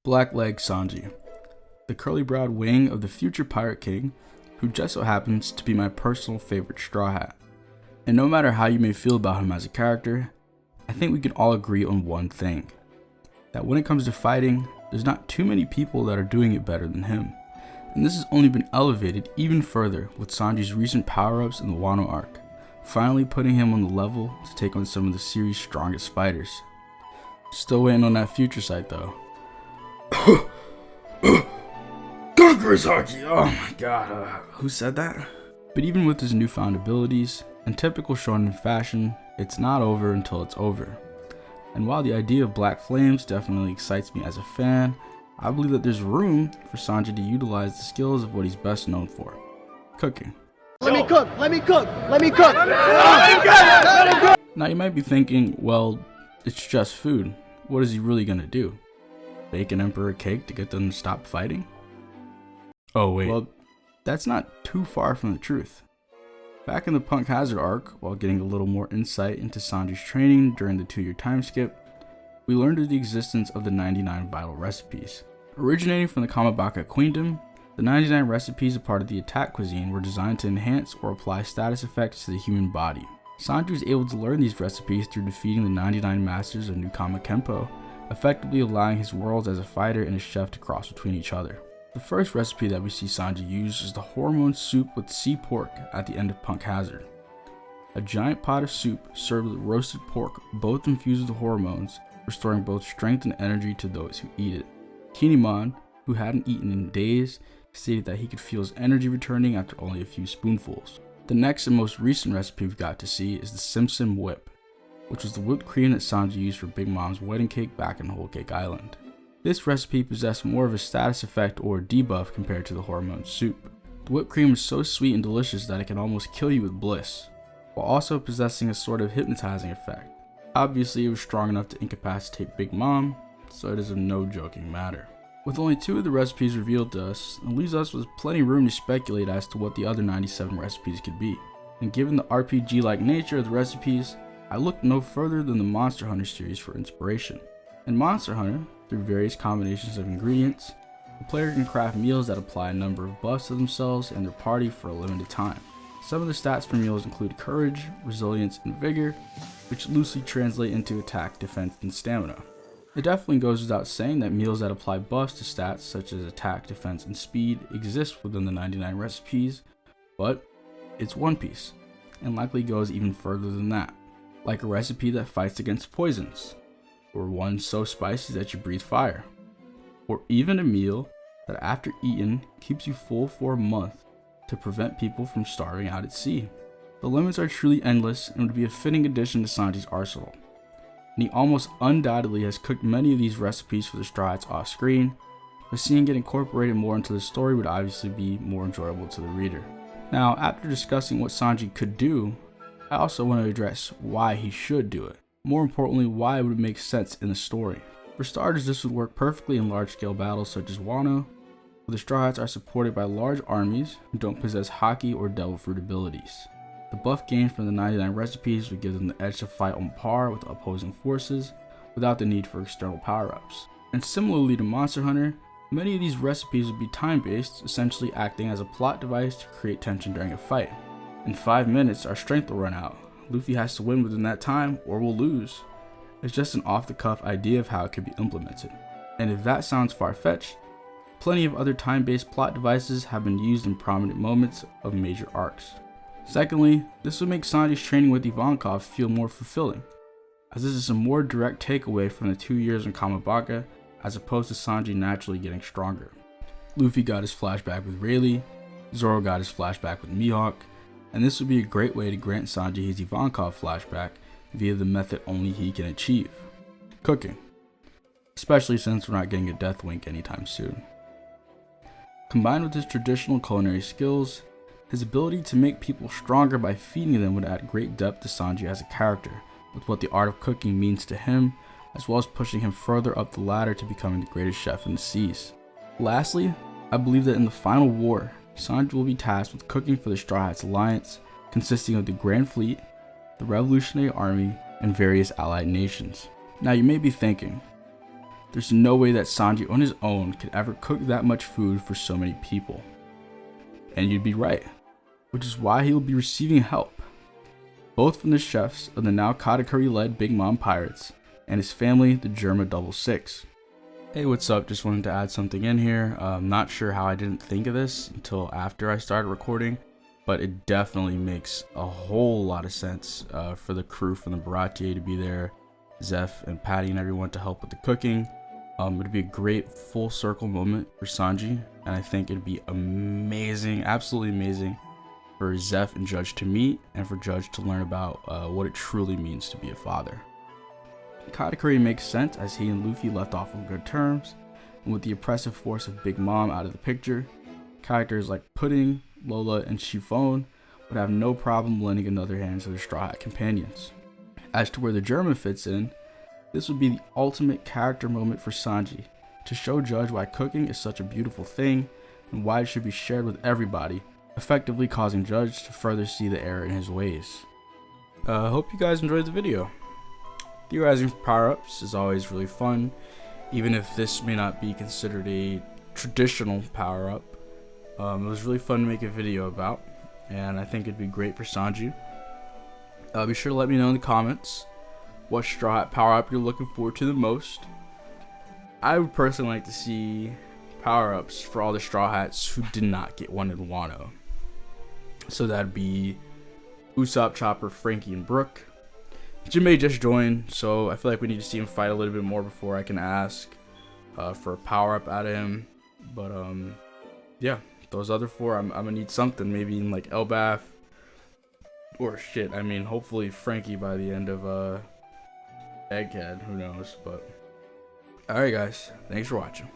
Black-Leg Sanji, the curly-browed wing of the future Pirate King, who just so happens to be my personal favorite Straw Hat. And no matter how you may feel about him as a character, I think we can all agree on one thing. That when it comes to fighting, there's not too many people that are doing it better than him. And this has only been elevated even further with Sanji's recent power-ups in the Wano arc, finally putting him on the level to take on some of the series' strongest fighters. Still waiting on that future sight though. Conqueror's Haki! Oh my god, who said that? But even with his newfound abilities, in typical shonen fashion, it's not over until it's over. And while the idea of Black Flames definitely excites me as a fan, I believe that there's room for Sanji to utilize the skills of what he's best known for: cooking. Let me cook! Let me cook! Let me cook! Now you might be thinking, well, it's just food. What is he really gonna do? Bake an emperor cake to get them to stop fighting? Oh wait, well, that's not too far from the truth. Back in the Punk Hazard arc, while getting a little more insight into Sanji's training during the 2-year time skip, we learned of the existence of the 99 vital recipes. Originating from the Kamabaka Queendom, the 99 recipes, a part of the attack cuisine, were designed to enhance or apply status effects to the human body. Sanji was able to learn these recipes through defeating the 99 masters of Nukama Kenpo, effectively allowing his worlds as a fighter and a chef to cross between each other. The first recipe that we see Sanji use is the hormone soup with sea pork at the end of Punk Hazard. A giant pot of soup served with roasted pork, both infused with hormones, restoring both strength and energy to those who eat it. Kinemon, who hadn't eaten in days, stated that he could feel his energy returning after only a few spoonfuls. The next and most recent recipe we've got to see is the Sim Whip, which was the whipped cream that Sanji used for Big Mom's wedding cake back in Whole Cake Island. This recipe possessed more of a status effect or debuff compared to the hormone soup. The whipped cream is so sweet and delicious that it can almost kill you with bliss, while also possessing a sort of hypnotizing effect. Obviously, it was strong enough to incapacitate Big Mom, so it is a no joking matter. With only 2 of the recipes revealed to us, it leaves us with plenty of room to speculate as to what the other 97 recipes could be. And given the RPG-like nature of the recipes, I looked no further than the Monster Hunter series for inspiration. In Monster Hunter, through various combinations of ingredients, the player can craft meals that apply a number of buffs to themselves and their party for a limited time. Some of the stats for meals include courage, resilience, and vigor, which loosely translate into attack, defense, and stamina. It definitely goes without saying that meals that apply buffs to stats such as attack, defense, and speed exist within the 99 recipes, but it's One Piece, and likely goes even further than that, like a recipe that fights against poisons, or one so spicy that you breathe fire, or even a meal that after eaten keeps you full for a month to prevent people from starving out at sea. The limits are truly endless and would be a fitting addition to Sanji's arsenal, and he almost undoubtedly has cooked many of these recipes for the Straw Hats off screen, but seeing it incorporated more into the story would obviously be more enjoyable to the reader. Now, after discussing what Sanji could do, I also want to address why he should do it. More importantly, why it would make sense in the story. For starters, this would work perfectly in large-scale battles such as Wano, where the Straw Hats are supported by large armies who don't possess Haki or Devil Fruit abilities. The buff gained from the 99 recipes would give them the edge to fight on par with opposing forces without the need for external power-ups. And similarly to Monster Hunter, many of these recipes would be time-based, essentially acting as a plot device to create tension during a fight. In 5 minutes, our strength will run out. Luffy has to win within that time or we'll lose. It's just an off-the-cuff idea of how it could be implemented. And if that sounds far-fetched, plenty of other time-based plot devices have been used in prominent moments of major arcs. Secondly, this would make Sanji's training with Ivankov feel more fulfilling, as this is a more direct takeaway from the 2 years in Kamabaka as opposed to Sanji naturally getting stronger. Luffy got his flashback with Rayleigh, Zoro got his flashback with Mihawk, and this would be a great way to grant Sanji his Ivankov flashback via the method only he can achieve: cooking, especially since we're not getting a death wink anytime soon. Combined with his traditional culinary skills, his ability to make people stronger by feeding them would add great depth to Sanji as a character, with what the art of cooking means to him, as well as pushing him further up the ladder to becoming the greatest chef in the seas. Lastly, I believe that in the final war, Sanji will be tasked with cooking for the Straw Hats Alliance, consisting of the Grand Fleet, the Revolutionary Army, and various allied nations. Now you may be thinking, There's no way that Sanji on his own could ever cook that much food for so many people. And you'd be right, which is why he'll be receiving help, both from the chefs of the now Katakuri-led Big Mom Pirates and his family, the Germa 66. Hey, what's up? Just wanted to add something in here. I'm not sure how I didn't think of this until after I started recording, but it definitely makes a whole lot of sense for the crew from the Baratier to be there, Zeph and Patty and everyone to help with the cooking. It'd be a great full circle moment for Sanji, and I think it'd be amazing, absolutely amazing for Zeph and Judge to meet and for Judge to learn about what it truly means to be a father. Katakuri makes sense as he and Luffy left off on good terms, and with the oppressive force of Big Mom out of the picture, characters like Pudding, Lola, and Chiffon would have no problem lending another hand to their Straw Hat companions. As to where the Germa fits in, this would be the ultimate character moment for Sanji, to show Judge why cooking is such a beautiful thing and why it should be shared with everybody, effectively causing Judge to further see the error in his ways. Hope you guys enjoyed the video. Theorizing for power-ups is always really fun, even if this may not be considered a traditional power-up. It was really fun to make a video about, and I think it'd be great for Sanji. Be sure to let me know in the comments what Straw Hat power-up you're looking forward to the most. I would personally like to see power-ups for all the Straw Hats who did not get one in Wano. So that'd be Usopp, Chopper, Frankie, and Brook. Jinbei just joined, so I feel like we need to see him fight a little bit more before I can ask for a power-up out of him. But yeah, those other four, I'm gonna need something, maybe in like Elbaf, or shit, I mean, hopefully Frankie by the end of Egghead, who knows. But alright guys, thanks for watching.